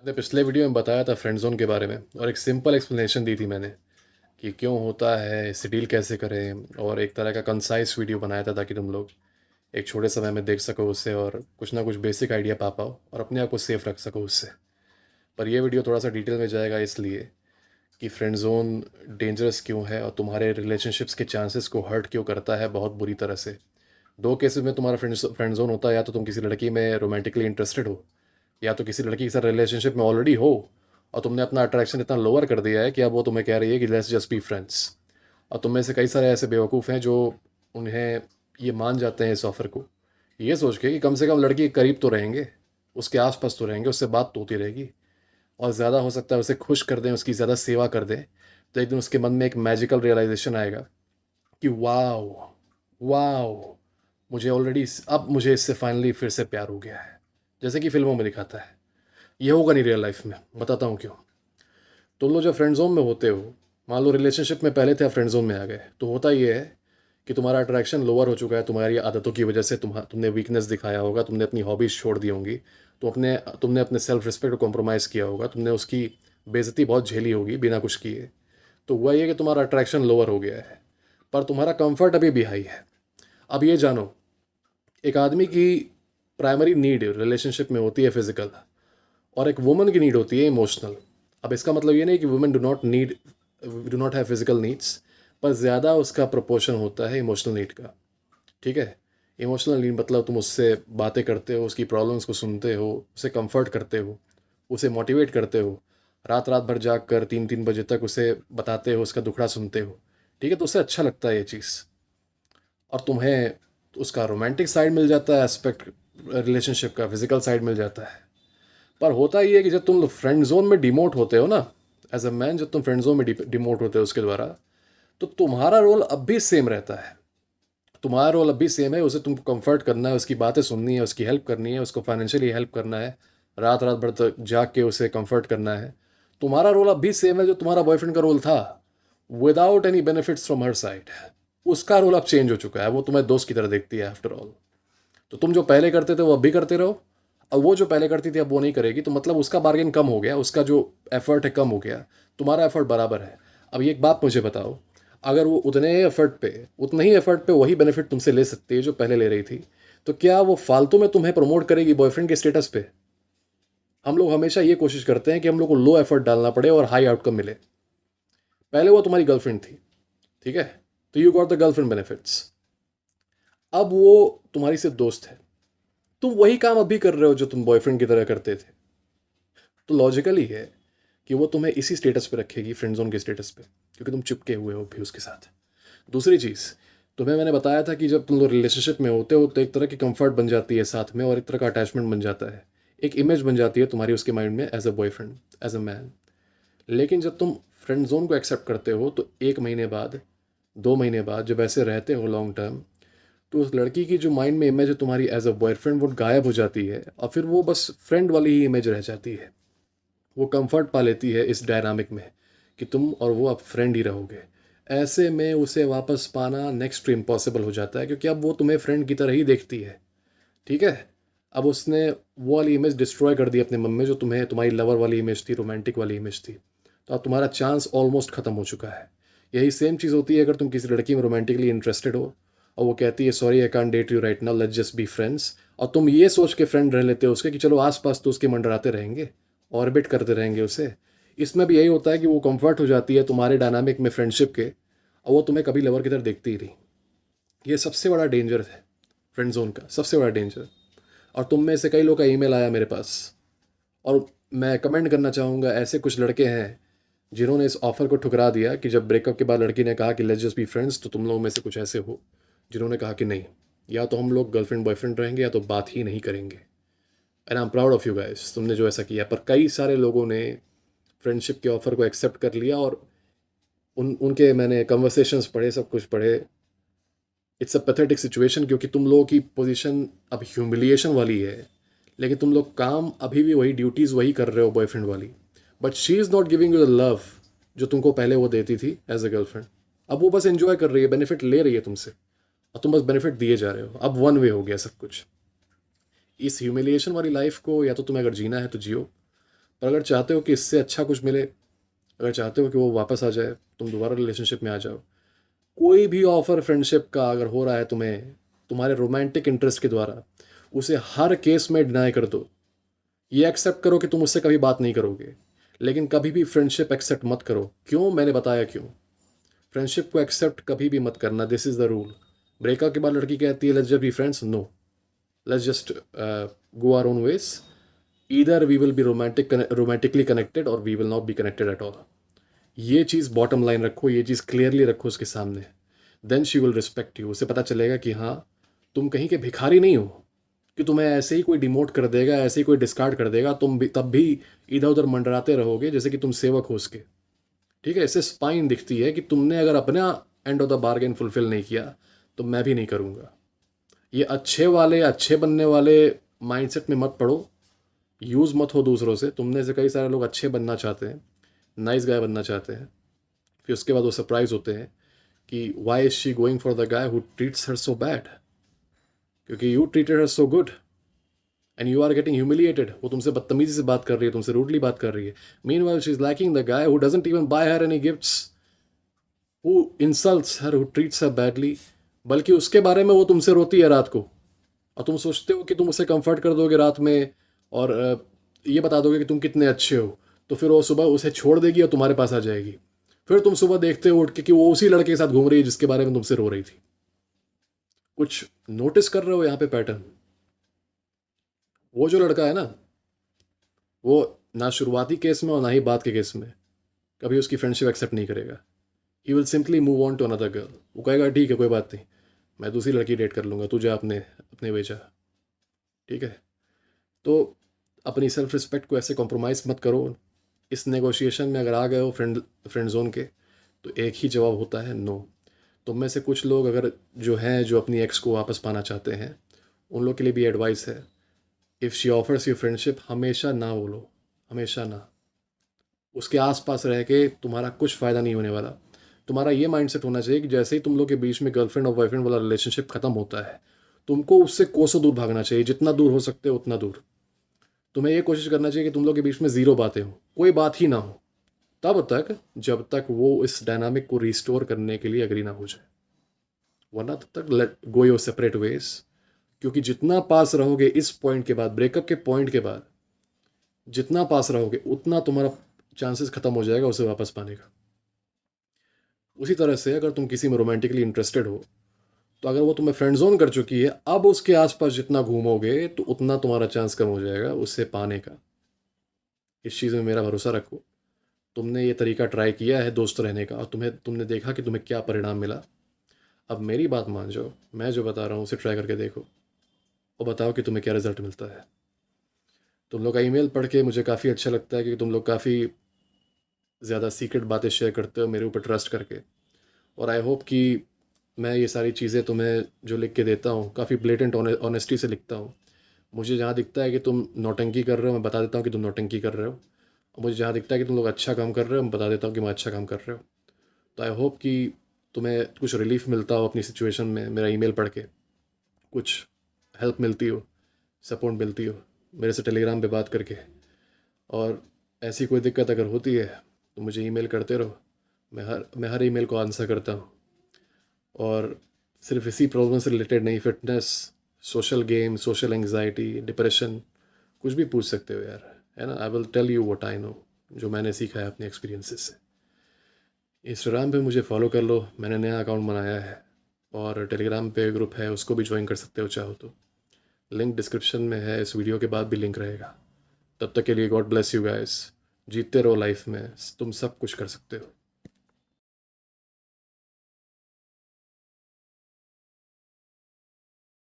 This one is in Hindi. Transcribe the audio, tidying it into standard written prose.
मैंने पिछले वीडियो में बताया था फ्रेंड जोन के बारे में और एक सिंपल एक्सप्लेनेशन दी थी मैंने कि क्यों होता है, इससे डील कैसे करें, और एक तरह का कंसाइज वीडियो बनाया था ताकि तुम लोग एक छोटे समय में देख सको उससे और कुछ ना कुछ बेसिक आइडिया पा पाओ और अपने आप को सेफ रख सको उससे। पर ये वीडियो थोड़ा सा डिटेल में जाएगा इसलिए कि फ्रेंड जोन डेंजरस क्यों है और तुम्हारे रिलेशनशिप्स के चांसेस को हर्ट क्यों करता है बहुत बुरी तरह से। दो केसेस में तुम्हारा फ्रेंड जोन होता है, या तो तुम किसी लड़की में रोमांटिकली इंटरेस्टेड हो या तो किसी लड़की के साथ रिलेशनशिप में ऑलरेडी हो और तुमने अपना अट्रैक्शन इतना लोअर कर दिया है कि अब वो तुम्हें कह रही है कि लेट्स जस्ट बी फ्रेंड्स। और तुम में से कई सारे ऐसे बेवकूफ़ हैं जो उन्हें ये मान जाते हैं इस ऑफ़र को, ये सोच के कि कम से कम लड़की के करीब तो रहेंगे, उसके आसपास तो रहेंगे, उससे बात तो होती रहेगी और ज़्यादा हो सकता है उसे खुश कर दें, उसकी ज़्यादा सेवा कर दें। तो एक दिन उसके मन में एक मैजिकल रियलाइजेशन आएगा कि वाओ, वाओ, मुझे ऑलरेडी अब मुझे इससे फाइनली फिर से प्यार हो गया है, जैसे कि फिल्मों में दिखाता है। ये होगा नहीं रियल लाइफ में, बताता हूँ क्यों। तुम लोग जब फ्रेंड जोन में होते हो, मान लो रिलेशनशिप में पहले थे, आप फ्रेंड जोन में आ गए, तो होता ये है कि तुम्हारा अट्रैक्शन लोअर हो चुका है तुम्हारी आदतों की वजह से। तुमने वीकनेस दिखाया होगा, तुमने अपनी हॉबीज़ छोड़ दी होंगी, तुमने अपने सेल्फ रिस्पेक्ट को कॉम्प्रोमाइज़ किया होगा, तुमने उसकी बेइज्जती बहुत झेली होगी बिना कुछ किए। तो हुआ ये कि तुम्हारा अट्रैक्शन लोअर हो गया है, पर तुम्हारा कंफर्ट अभी भी हाई है। अब ये जानो, एक आदमी की प्राइमरी नीड रिलेशनशिप में होती है फिजिकल, और एक वुमन की नीड होती है इमोशनल। अब इसका मतलब ये नहीं कि women do not have physical needs, पर ज़्यादा उसका प्रोपोर्शन होता है इमोशनल नीड का। ठीक है। इमोशनल नीड मतलब तुम उससे बातें करते हो, उसकी प्रॉब्लम्स को सुनते हो, उसे कंफर्ट करते हो, उसे मोटिवेट करते हो, रात रात भर जाग कर 3-3 बजे तक उसे बताते हो, उसका दुखड़ा सुनते हो। ठीक है, तो उसे अच्छा लगता है ये चीज़, और तुम्हें उसका रोमांटिक साइड मिल जाता है, एस्पेक्ट रिलेशनशिप का फिजिकल साइड मिल जाता है। पर होता ही है कि जब तुम फ्रेंड जोन में डिमोट होते हो ना, एज अ मैन, जब तुम फ्रेंड जोन में डिमोट होते हो उसके द्वारा, तो तुम्हारा रोल अब भी सेम रहता है। तुम्हारा रोल अब भी सेम है, उसे तुमको कंफर्ट करना है, उसकी बातें सुननी है, उसकी हेल्प करनी है, उसको फाइनेंशियली हेल्प करना है, रात रात भर तक जाग के उसे कंफर्ट करना है। तुम्हारा रोल अब भी सेम है जो तुम्हारा बॉयफ्रेंड का रोल था, without any benefits from her side. उसका रोल अब चेंज हो चुका है, वो तुम्हें दोस्त की तरह देखती है आफ्टर ऑल। तो तुम जो पहले करते थे वो अब भी करते रहो, अब वो जो पहले करती थी अब वो नहीं करेगी, तो मतलब उसका बार्गेन कम हो गया, उसका जो एफर्ट है कम हो गया, तुम्हारा एफर्ट बराबर है। अब ये एक बात मुझे बताओ, अगर वो उतने ही एफर्ट पे वही बेनिफिट तुमसे ले सकती है जो पहले ले रही थी, तो क्या वो फालतू में तुम्हें प्रमोट करेगी बॉयफ्रेंड के स्टेटस पे? हम लोग हमेशा ये कोशिश करते हैं कि हम लोग को लो एफर्ट डालना पड़े और हाई आउटकम मिले। पहले वो तुम्हारी गर्लफ्रेंड थी, ठीक है, तो you got the girlfriend benefits. अब वो तुम्हारी सिर्फ दोस्त है, तुम वही काम अभी कर रहे हो जो तुम बॉयफ्रेंड की तरह करते थे। तो लॉजिकल ही है कि वो तुम्हें इसी स्टेटस पे रखेगी, फ्रेंड जोन के स्टेटस पे, क्योंकि तुम चिपके हुए हो भी उसके साथ। दूसरी चीज़, तुम्हें मैंने बताया था कि जब तुम लोग रिलेशनशिप में होते हो तो एक तरह की कंफर्ट बन जाती है साथ में, और एक तरह का अटैचमेंट बन जाता है, एक इमेज बन जाती है तुम्हारी उसके माइंड में as a boyfriend, as a man. लेकिन जब तुम फ्रेंड जोन को एक्सेप्ट करते हो तो 1 महीने बाद, 2 महीने बाद, जब ऐसे रहते हो लॉन्ग टर्म, तो उस लड़की की जो माइंड में इमेज है तुम्हारी एज अ बॉयफ्रेंड, वो गायब हो जाती है और फिर वो बस फ्रेंड वाली ही इमेज रह जाती है। वो कंफर्ट पा लेती है इस डायनामिक में कि तुम और वो अब फ्रेंड ही रहोगे। ऐसे में उसे वापस पाना नेक्स्ट टू इम्पॉसिबल हो जाता है, क्योंकि अब वो तुम्हें फ्रेंड की तरह ही देखती है। ठीक है। अब उसने वो वाली इमेज डिस्ट्रॉय कर दी अपने मन में जो तुम्हें तुम्हारी लवर वाली इमेज थी, रोमांटिक वाली इमेज थी। तो अब तुम्हारा चांस ऑलमोस्ट ख़त्म हो चुका है। यही सेम चीज़ होती है अगर तुम किसी लड़की में रोमांटिकली इंटरेस्टेड हो और वो कहती है sorry I can't date you right now, let's just be friends, और तुम ये सोच के फ्रेंड रह लेते हो उसके कि चलो आसपास तो उसके मंडराते रहेंगे, ऑर्बिट करते रहेंगे उसे। इसमें भी यही होता है कि वो कंफर्ट हो जाती है तुम्हारे डायनामिक में फ्रेंडशिप के, और वो तुम्हें कभी लवर की तरह देखती ही नहीं। ये सबसे बड़ा डेंजर है फ्रेंड जोन का, सबसे बड़ा डेंजर। और तुम में से कई लोग का ईमेल आया मेरे पास, और मैं कमेंट करना चाहूँगा, ऐसे कुछ लड़के हैं जिन्होंने इस ऑफ़र को ठुकरा दिया कि जब ब्रेकअप के बाद लड़की ने कहा कि लेट्स जस्ट बी फ्रेंड्स, तो तुम लोगों में से कुछ ऐसे हो जिन्होंने कहा कि नहीं, या तो हम लोग गर्लफ्रेंड बॉयफ्रेंड रहेंगे या तो बात ही नहीं करेंगे। And I am proud of you guys, तुमने जो ऐसा किया। पर कई सारे लोगों ने फ्रेंडशिप के ऑफ़र को एक्सेप्ट कर लिया, और उनके मैंने कन्वर्सेशंस पढ़े, सब कुछ पढ़े। इट्स अ पैथेटिक सिचुएशन, क्योंकि तुम लोगों की पोजीशन अब ह्यूमिलिएशन वाली है, लेकिन तुम लोग काम अभी भी वही, ड्यूटीज़ वही कर रहे हो बॉयफ्रेंड वाली। But she is not giving you the love जो तुमको पहले वो देती थी एज अ गर्लफ्रेंड। अब वो बस एंजॉय कर रही है, बेनिफिट ले रही है तुमसे, और तुम बस बेनिफिट दिए जा रहे हो। अब वन वे हो गया सब कुछ। इस ह्यूमिलिएशन वाली लाइफ को या तो तुम्हें अगर जीना है तो जियो, पर अगर चाहते हो कि इससे अच्छा कुछ मिले, अगर चाहते हो कि वो वापस आ जाए, तुम दोबारा रिलेशनशिप में आ जाओ, कोई भी ऑफर फ्रेंडशिप का अगर हो रहा है तुम्हें तुम्हारे रोमांटिक इंटरेस्ट के द्वारा, उसे हर केस में डिनाई कर दो। ये एक्सेप्ट करो कि तुम उससे कभी बात नहीं करोगे, लेकिन कभी भी फ्रेंडशिप एक्सेप्ट मत करो। क्यों? मैंने बताया क्यों। फ्रेंडशिप को एक्सेप्ट कभी भी मत करना, this is the rule. Breakup के बाद लड़की कहती है let's just be friends, no, let's just go our own ways. Either we will be romantically connected और we will not be connected at all. ये चीज़ बॉटम लाइन रखो, ये चीज़ क्लियरली रखो उसके सामने। Then she will respect you. उसे पता चलेगा कि हाँ, तुम कहीं के भिखारी नहीं हो कि तुम्हें ऐसे ही कोई डिमोट कर देगा, ऐसे ही कोई डिस्कार्ड कर देगा, तुम भी तब भी इधर उधर मंडराते रहोगे जैसे कि तुम सेवक हो उसके। ठीक है, इससे स्पाइन दिखती है कि तुमने अगर अपना end of the bargain fulfil नहीं किया तो मैं भी नहीं करूँगा। ये अच्छे बनने वाले माइंडसेट में मत पड़ो, यूज़ मत हो दूसरों से। तुमने से कई सारे लोग अच्छे बनना चाहते हैं, नाइस गाय बनना चाहते हैं, फिर उसके बाद वो सरप्राइज होते हैं कि why is she going for the guy who treats her so bad, क्योंकि you treated her so good and you are getting humiliated. वो तुमसे बदतमीजी से बात कर रही है, तुमसे रूडली बात कर रही है। Mean while she is liking the guy who doesn't even bye her any gifts, who insults her, who treats her badly. बल्कि उसके बारे में वो तुमसे रोती है रात को, और तुम सोचते हो कि तुम उसे कंफर्ट कर दोगे रात में और ये बता दोगे कि तुम कितने अच्छे हो, तो फिर वो सुबह उसे छोड़ देगी और तुम्हारे पास आ जाएगी। फिर तुम सुबह देखते हो उठ के कि वो उसी लड़के के साथ घूम रही है जिसके बारे में तुमसे रो रही थी। कुछ नोटिस कर रहे हो यहाँ पे पैटर्न? वो जो लड़का है ना, वो ना शुरुआती केस में और ना ही बाद के केस में कभी उसकी फ्रेंडशिप एक्सेप्ट नहीं करेगा। He will simply move on to another girl. वो कहेगा ठीक है, कोई बात नहीं, मैं दूसरी लड़की डेट कर लूँगा, तू जा अपने अपने वे जा। ठीक है, तो अपनी सेल्फ रिस्पेक्ट को ऐसे कॉम्प्रोमाइज़ मत करो। इस नेगोशिएशन में अगर आ गए हो फ्रेंड जोन के, तो एक ही जवाब होता है नो। तुम में से कुछ लोग अगर जो हैं जो अपनी एक्स को वापस पाना चाहते हैं, उन लोग के लिए भी एडवाइस है, if she offers you friendship, हमेशा ना बोलो, हमेशा ना। उसके आसपास रह के तुम्हारा कुछ फ़ायदा नहीं होने वाला। तुम्हारा ये माइंडसेट होना चाहिए कि जैसे ही तुम लोग के बीच में गर्लफ्रेंड और बॉयफ्रेंड वाला रिलेशनशिप ख़त्म होता है, तुमको उससे कोसों दूर भागना चाहिए, जितना दूर हो सकते हो उतना दूर। तुम्हें ये कोशिश करना चाहिए कि तुम लोग के बीच में ज़ीरो बातें हो, कोई बात ही ना हो, तब तक जब तक वो इस डायनामिक को रिस्टोर करने के लिए एग्री ना हो जाए। वरना तब तक let go your separate veg. क्योंकि जितना पास रहोगे इस पॉइंट के बाद, ब्रेकअप के पॉइंट के बाद, जितना पास रहोगे उतना तुम्हारा चांसेस ख़त्म हो जाएगा उसे वापस पाने का। उसी तरह से अगर तुम किसी में रोमांटिकली इंटरेस्टेड हो, तो अगर वो तुम्हें फ्रेंड जोन कर चुकी है, अब उसके आसपास जितना घूमोगे तो उतना तुम्हारा चांस कम हो जाएगा उससे पाने का। इस चीज़ में मेरा भरोसा रखो। तुमने ये तरीका ट्राई किया है दोस्त रहने का और तुमने देखा कि तुम्हें क्या परिणाम मिला। अब मेरी बात मान जाओ, मैं जो बता रहा हूँ उसे ट्राई करके देखो और बताओ कि तुम्हें क्या रिजल्ट मिलता है। तुम लोग का ईमेल पढ़ के मुझे काफ़ी अच्छा लगता है कि तुम लोग काफ़ी ज़्यादा सीक्रेट बातें शेयर करते हो मेरे ऊपर ट्रस्ट करके। और आई होप कि मैं ये सारी चीज़ें तुम्हें जो लिख के देता हूँ काफ़ी ब्लेटेंट ऑनेस्टी से लिखता हूँ। मुझे जहाँ दिखता है कि तुम नौटंकी कर रहे हो, मैं बता देता हूँ कि तुम नौटंकी कर रहे हो। और मुझे जहाँ दिखता है कि तुम लोग अच्छा काम कर रहे हो, मैं बता देता हूँ कि मैं अच्छा काम कर रहे हो। तो आई होप कि तुम्हें कुछ रिलीफ मिलता हो अपनी सिचुएशन में मेरा ईमेल पढ़ के, कुछ हेल्प मिलती हो, सपोर्ट मिलती हो मेरे से टेलीग्राम पे बात करके। और ऐसी कोई दिक्कत अगर होती है तो मुझे ईमेल करते रहो, मैं हर ईमेल को आंसर करता हूँ। और सिर्फ इसी प्रॉब्लम से रिलेटेड नहीं, fitness, social game, social anxiety, depression, कुछ भी पूछ सकते हो यार, है ना। I will tell you what I know, जो मैंने सीखा है अपने एक्सपीरियंसेस से। इंस्टाग्राम पे मुझे फॉलो कर लो, मैंने नया अकाउंट बनाया है। और टेलीग्राम पे ग्रुप है, उसको भी ज्वाइन कर सकते हो चाहो तो। लिंक डिस्क्रिप्शन में है, इस वीडियो के बाद भी लिंक रहेगा। तब तक के लिए गॉड ब्लेस यू गाइस। जीतते रहो लाइफ में, तुम सब कुछ कर सकते हो।